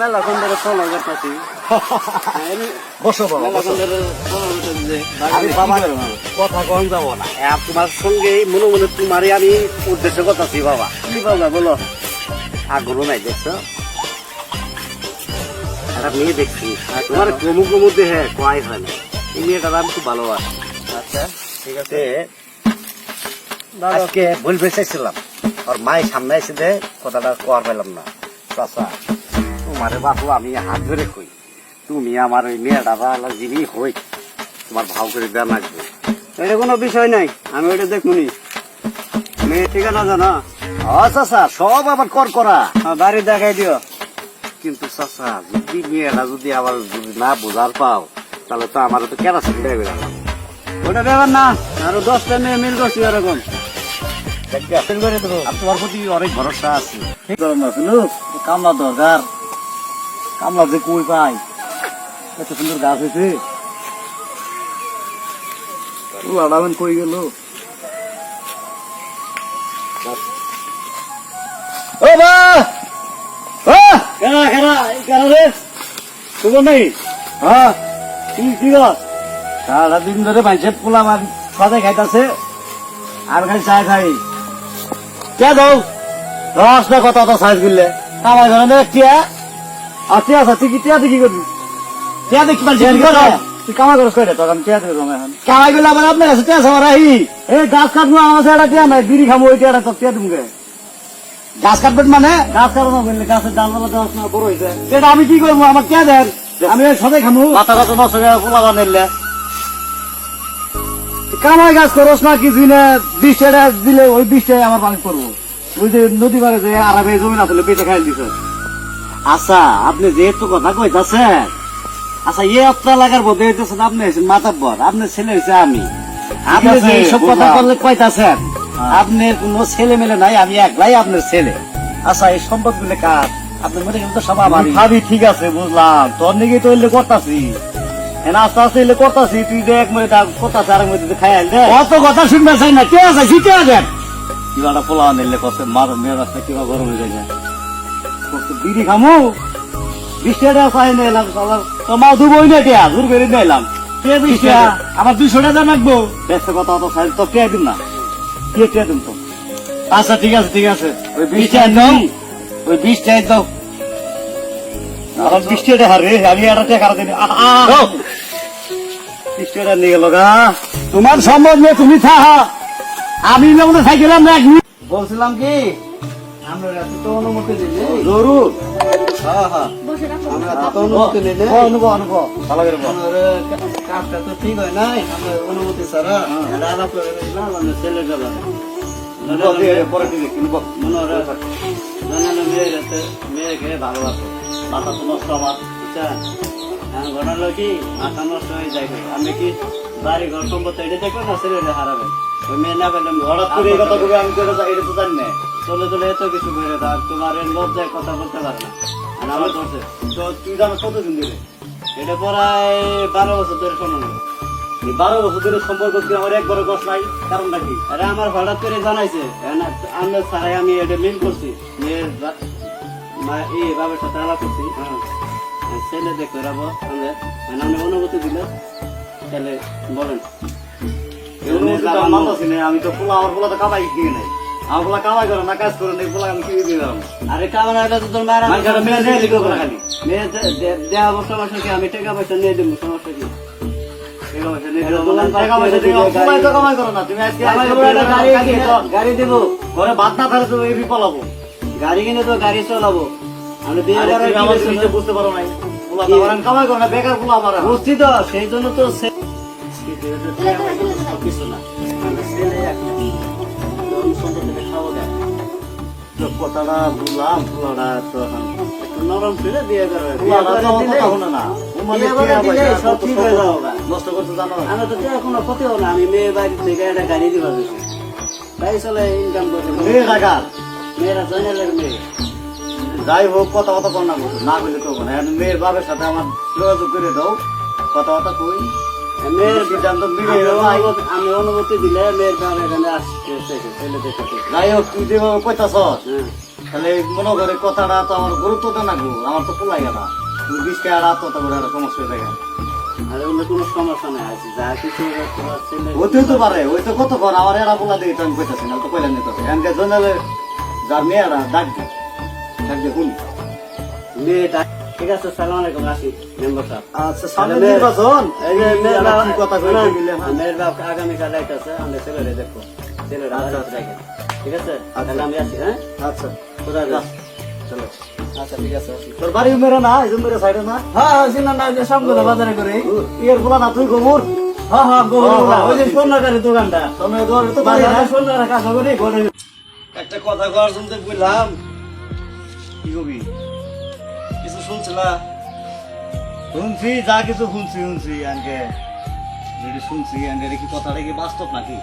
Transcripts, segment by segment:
মেলা এখন ধরে ফলো করতেছি। বসো বাবা, বসো। আমি বাবা কথা কম যাবো না, তোমার সঙ্গে মনে মনে তোমারই আমি উদ্দেশ্য করতেছি বাবা। কি বাবা বলো, আগ্রহ নাই দেখছো? একটা মেয়ে দেখছি তোমার কমু কমু দেহে কয় হয় না, এই মেয়েটার আমি খুব ভালোবাসি। আচ্ছা ঠিক আছে, আজকে বলবে চাইছিলাম, ওর মায়ের সামনে এসে দে কথাটা কর পেলাম না। চাচা তোমার বাপু আমি হাত ধরে কই, তুমি আমার ওই মেয়েটা যিনি হই তোমার ভাও করে দেওয়া লাগবে। এটা কোনো বিষয় নাই, আমি ওইটা দেখুনি। মেয়ে ঠিকানা জানো? চাচা সব আবার কর করা, বাড়ি দেখাই দিও। কিন্তু চাচা যদি মেয়েটা যদি আবার যদি না বোঝার পাও, তাহলে তো আমার তো কেরাসিন দেবে না। ওটা ব্যাপার না, আরো 10টা মেয়ে মিল করছি এরকম। তোমার প্রতি অনেক ভরসা আছে। কামলা দরকার, কামলা যে কই পাই, এত সুন্দর গাছ হয়েছে। লাড়াবেন কই গেল? ও বা কেনা কেনা কেন রে খবর নেই? হ্যাঁ কি কি গাছ? সারাদিন ধরে মাইসে পোলা সাদা খাইতেছে, আর খালি চা খাই। কে দাও রস না কত অত সাইজ করলে কামাই ধরে না টিয়া। আর টিয়া আছে, তুই কি টিয়া দেখি করবি? টিয়া দেখি তুই কামাই করস কই রে? তোর আমি টিয়া দেবো এখন কামাই করলে আবার আপনার কাছে টিয়া সবার আই এই গাছ কাটবো আমার কাছে একটা টিয়া নাই, বিড়ি খাবো ওই টিয়াটা তোর টিয়া দেবো। গাছ কাটবেন মানে গাছ কাটানো বললে গাছের ডালপালা দেওয়া বড় হয়েছে, সেটা আমি কি করবো? আমার টিয়া দেন, আমি সদাই খাবো। মাথা কাছে নষ্ট পোলা বানাইলে কামাই গাছ করস না কিছুই না, 20 টাকা দিলে ওই 20 টাকা আমার পানি করবো। ওই যে নদী পারে যে আরামে জমি না পেলে পেটে খাই দিছ। আচ্ছা আপনি যেহেতু কথা কইতাছেন, আচ্ছা এ আপনার লাগার বোধ হইতেছেন আপনি হয়েছেন মাতাব্বর, আপনার ছেলে হয়েছে আমি। আপনি যে এইসব কথা বললে কইতাছেন, আপনার কোন ছেলে মেলে নাই, আমি একলাই আপনার ছেলে। আচ্ছা এই সম্পদ গুলো কার? আপনার মধ্যে কিন্তু সব আমার ভাবি। ঠিক আছে বুঝলাম, তোর নিকে তো এলে করতাছি, আস্তে আস্তে এলে করতাছি। তুই যে এক মিনিট করতাছি আর মধ্যে খাই অত কথা শুনবে চাই না। কে আছে শিখে দেন কিবাটা পোলা নিলে কত মার মেয়ের রাস্তা কিবা গরম হয়ে যায়। বিড়ি খামু 20 টাকা চাই নিলাম, তোমার দুবই না টিয়া দূর করে নিলাম। কে 20 টাকা আমার 200 টাকা রাখবো। ব্যস্ত কথা অত চাই তো কে দিন না, কে কে দিন তো। আচ্ছা ঠিক আছে ঠিক আছে, ওই 20 টাকা দাও, ওই 20 টাকা দাও। আমার 20 টাকা হারে আমি একটা টাকা দিন 20 টাকা নিয়ে গেল গা। তোমার সম্ভব নিয়ে তুমি থাকা, আমি থাকলাম না। বলছিলাম কি আমরা তো অনুমতি দিলে জরুর। হ্যাঁ হ্যাঁ অনুমতি নিলে কাজটা তো ঠিক হয় নাই, আমরা অনুমতি ছাড়া ছেলে যাবে মেয়েকে ভালোবাসো। মাথা তো নষ্ট আমার, বুঝছেন? ঘটনা হলো কি মাথা নষ্ট হয়ে যায়। আমি কি বাড়ি ঘর সম্পত্তি এটা দেখবো না, ছেলে হারাবে। ওই মেয়ে না পেলাম হঠাৎ করে এই কথা বলে আমি তো এটা তো জানি না। চলে চলে এত কিছু করে থাক, তোমার লজ্জায় কথা বলতে পারে না। আমার ধরছে তো তুই জানো কতদিন ধরে? এটা প্রায় 12 বছর ধরে সম্বন্ধ। 12 বছর ধরে সম্পর্ক আমার একবারও দোষ নাই, কারণটা কি? আরে আমার হঠাৎ করে জানাইছে আমরা ছাড়াই আমি এটা মিল করছি, মেয়ের এই বাবার সাথে আলাপ করছি। ছেলে দেখতে রাবো আমি অনুমতি দিল, তাহলে বলেন। আমি তো পোলা আমার পোলা তো কামাই দিয়ে নাই, আমার পোলা কামাই করে না, কাজ করে পোলা আমি কি দিলাম। আরে কামাই তো তোর মায়ের খালি মেয়ে দেওয়া সমস্যা কি? আমি টাকা পয়সা নিয়ে দেবো, সমস্যা কি? গাড়ি দেবো ঘরে ভাত না থাকলে তো এবি পলাবো, গাড়ি কিনে তো গাড়ি চালাবো। আমি বুঝতে পারো নাই, কামাই করো না, বেকার পোলা আমার। বুঝছি তো, সেই জন্য তো কিছু না কথাটা বললাম, পোলাটা তো নরম ছিল দিয়ে নষ্ট করতে জানো। আমি তো কোনো ক্ষতি হবো না, আমি মেয়ে বাড়ি থেকে একটা গাড়ি দিবা গাড়ি চলে ইনকাম করতে। মেয়েরা জয়নালের মেয়ে, যাই হোক কথা কথা কর না বললে তো মেয়ের বাবার সাথে আমার যোগাযোগ করে দাও, কথা কথা কই। মেয়ের সিদ্ধান্ত আমি অনুমতি দিলে মেয়ের বাবা এখানে আসছে। যাই হোক তুই যে কইতাছ তাহলে মনে করে কথাটা তো আমার গুরুত্ব দেন না গো, আমার তো পোলাই না তুমি 20 টাকা তো করে একটা সমস্যা হয়ে যায়। আরে অন্য কোনো সমস্যা নাই আছে, যা কিছু তোমার ছেলে হতেও তো পারে, ওই তো কত কর আমার এরা বলা দিয়ে তো আমি কইতাছি না, তো কইলা নিতেছে এনকে জনালে যার মেয়েরা ডাক দি শুনি। মেয়েটা ঠিক আছে। সালাম আলাইকুম, আসি মেম্বার সাহেব। আচ্ছা সামনে নির্বাচন, এই যে মেয়েরা কি কথা কইতে গেলে মেয়ের বাপ আগামীকাল যাইতেছে, আমরা ছেলেরে দেখবো, ছেলেরা দেখেন, ঠিক আছে? তাহলে আমি আসি, হ্যাঁ? আচ্ছা কোথায় যাস? চলো। আচ্ছা ঠিক আছে, আসি। তোর বাড়ি মেরে না, এই মেরে সাইডে না? হ্যাঁ চিন্তা না, যে সবগুলো বাজারে করে। ইয়ের বলা না তুই গোবর হ্যাঁ হ্যাঁ, ওই যে সোনাকারের দোকানটা, তুমি দোয়ারে তো বাড়ি না? বাজারে সোনার কাজ করি ঘরে। একটা কথা কওয়ার জন্য বললাম, কি কবি? কিছু শুনছিলা? শুনছি, যা কিছু শুনছি আনকে যেটি শুনছি আনকে, কি কথাটা কি বাস্তব নাকি?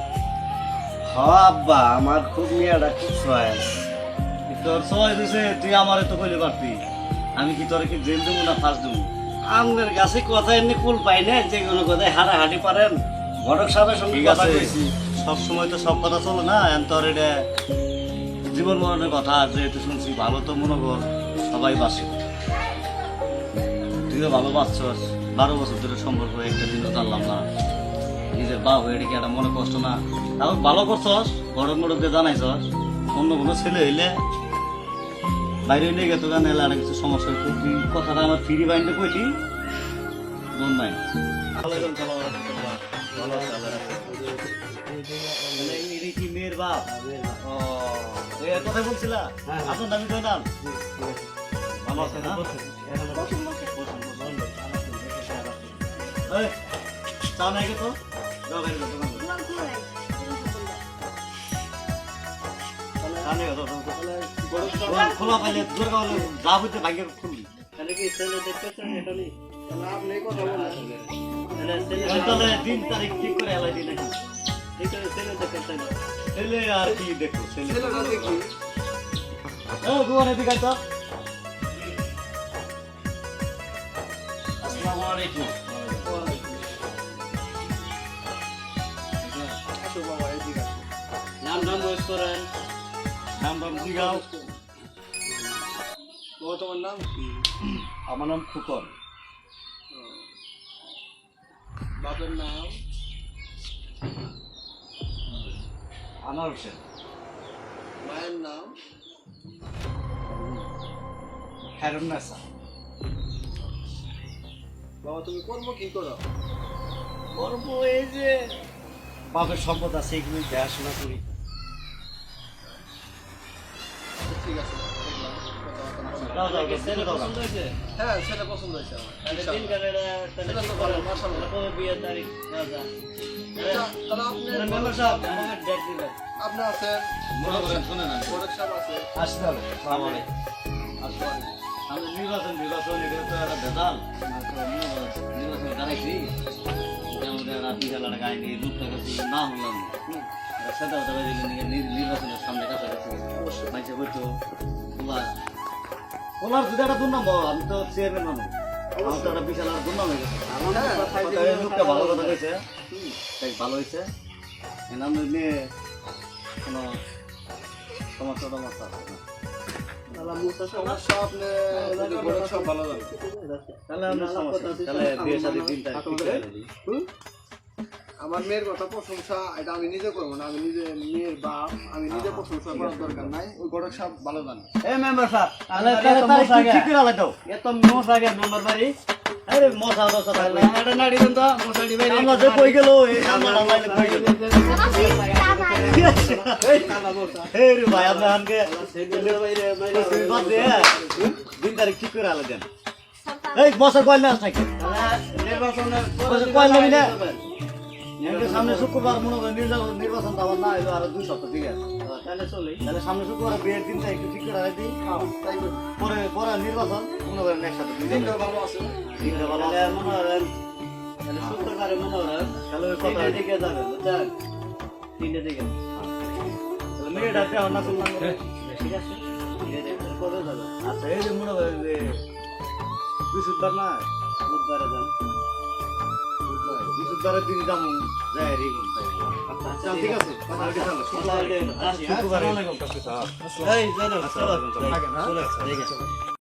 হ আব্বা, আমার খুব মেয়েটা খুব চয়েস। তোর সবাই দিছে, তুই আমারে তো কইলে পারতি, আমি কি তোরে কি জেল দেবো না ফাঁস দেবো? আপনার কাছে কথা এমনি কুল পাই না, যে কোনো কথায় হাঁটাহাঁটি পারেন। ঘটক সাহেবের সঙ্গে ঠিক কথা আছে, কইছি। সব সময় তো সব কথা চলে না, এখন তোর এটা জীবন মরণের কথা, যেহেতু শুনছি ভালো তো মনে কর সবাই বাসে, তুইও ভালো বাঁচছস, 12 বছর ধরে সম্পর্ক একটা দিনও জানলাম না, নিজের বাপ হয়ে কি একটা মনে কষ্ট না? এখন ভালো করছস, ঘটক মটককে জানাইছস, অন্য কোনো ছেলে হইলে বাইরে হইলে গেতো গান এলে আর কিছু সমস্যা হইতো, তুই কথাটা আমার ফ্রি বাইন্ডে কইলি মন নাই। কি মেয়ের বাপ? ও, এই কথাই বলছিলা? আপনার নামি জয়নাল? ভালো আছে না? এই, চা নাই গে তো? যাও বাইরে যাও, দোকানে যাও। চা নেই, যাও, যাও। খোলা পাইলে জোর খাওয়ালে যা হইতে ভাগ্যে খুলবি। তাহলে কি ছেলে দেখতেছেন এটা নেই? তাহলে আপনি কথা বলেন। তাহলে ছেলে তাহলে দিন তারিখ ঠিক করে এলাই দিন নাকি? ঠিক আছে, ছেলে দেখতেছেন না। ছেলে আর কি দেখো, ছেলে দোকানে দিকে তো। আসসালামু আলাইকুম। নাম নাম বয়স করেন। নাম নাম জিগাও। তোমার নাম কি? আমার নাম খুকন। বাপের নাম? আনোয়ার হোসেন। মায়ের নাম? হ্যারুন্নেসা। বাবা তুমি কর্ম কি করো? গর্ব এই যে বাপের সম্পদ আছে, এগুলো দেখাশোনা করি। ঠিক আছে, দেখলাম। কথাবার্তা না। যাও, যাও, ছেলে যাও, পছন্দ যাও। হয়েছে? হ্যাঁ, ছেলে পছন্দ হয়েছে আমার। তাহলে ইনশাআল্লাহ। দিন কাটাটা তাহলে এটা তো ঠিক ভালো, করেন। মাশাআল্লাহ। কবে বিয়ের তারিখ? যা, যা। তাহলে আপনি মেম্বার সাহেব, আমাকে ডেট দিবেন। আপনি আছেন, মনে করেন, শোনেন না। গোরখ সাহেব আছে। আসতে হবে। আসসালামু আলাইকুম। আমি নির্বাচন এটা তো একটা ভেজাল। নির্বাচন জানাইছি, আমাদের রাত্রি খেলাটা গাইনি, রূপটা কাছে না হলাম সেটা নির্বাচনের সামনে কাছাকাছি মাইসে হইতো ওলার যদি একটা দুর্নাম, আমি তো চেয়ারম্যান মানুষ, আমার তো একটা বিশাল একটা দুর্নাম হয়ে গেছে। লোকটা ভালো কথা কইছে, তাই ভালো হয়েছে, আমি নিয়ে কোনো সমস্যা টমস্যা আছে না। সমস্যা আপনি যদি গোরখ সাহেব ভালো জানেন। তাহলে আমি সমস্যা, তাহলে বিয়ে শাদীর দিন তারিখ ঠিক করে দিই। আমার মেয়ের কথা প্রশংসা এটা আমি নিজে করবো না, আমি নিজে মেয়ের বাপ, আমি নিজে প্রশংসা করার দরকার নাই, ওই গোরখ সাহেব ভালো জানে। এই মেম্বার সাহেব, তাহলে তাহলে তারিখ ঠিক করে আলাই দাও। এত মোষ আগে মেম্বার বাড়ি। আরে মশা দশা থাকলে এটা নাড়ি দেন তো, মশারি বাইরে। আমরা যে কই গেল, এই আমরা লাইলে কই গেল। এই রে ভাই, আপনি আনকে বাদ দিয়ে দিন তারিখ ঠিক করে আলাই দেন। এই মশা কইল না থাকে, নির্বাচনের কইল নেবি না। সামনে শুক্রবার মনে করেন নির্বাচন তো আমার না এলো আরো 2 সপ্তাহ, ঠিক আছে? তাহলে চলে। তাহলে সামনে শুক্রবার বিয়ের দিনটা একটু ঠিক করে আলাই দিই, পরে পরে নির্বাচন মনে করেন একসাথে দুই দিন ভালো আছে। দিনটা ভালো। তাহলে মনে করেন, তাহলে শুক্রবারে মনে করেন, তাহলে ওই কথা তিনটের দিকে যাবেন, বুঝছেন? তিনটের দিকে। মেয়েটা দেওয়া না শুনলাম। ঠিক আছে? তিনটের দিকে। কবে যাবেন? আচ্ছা এই যে মনে করেন যে বৃহস্পতিবার না, বুধবারে যান। বৃহস্পতিবারের দিন যাবো, যাই রে ঘুম তাই। চল, ঠিক আছে কালকে চলো। আসি, হ্যাঁ? আসসালামু আলাইকুম। এই, চলো, চলো। থাকেন, হ্যাঁ? চলে আসো, ঠিক আছে।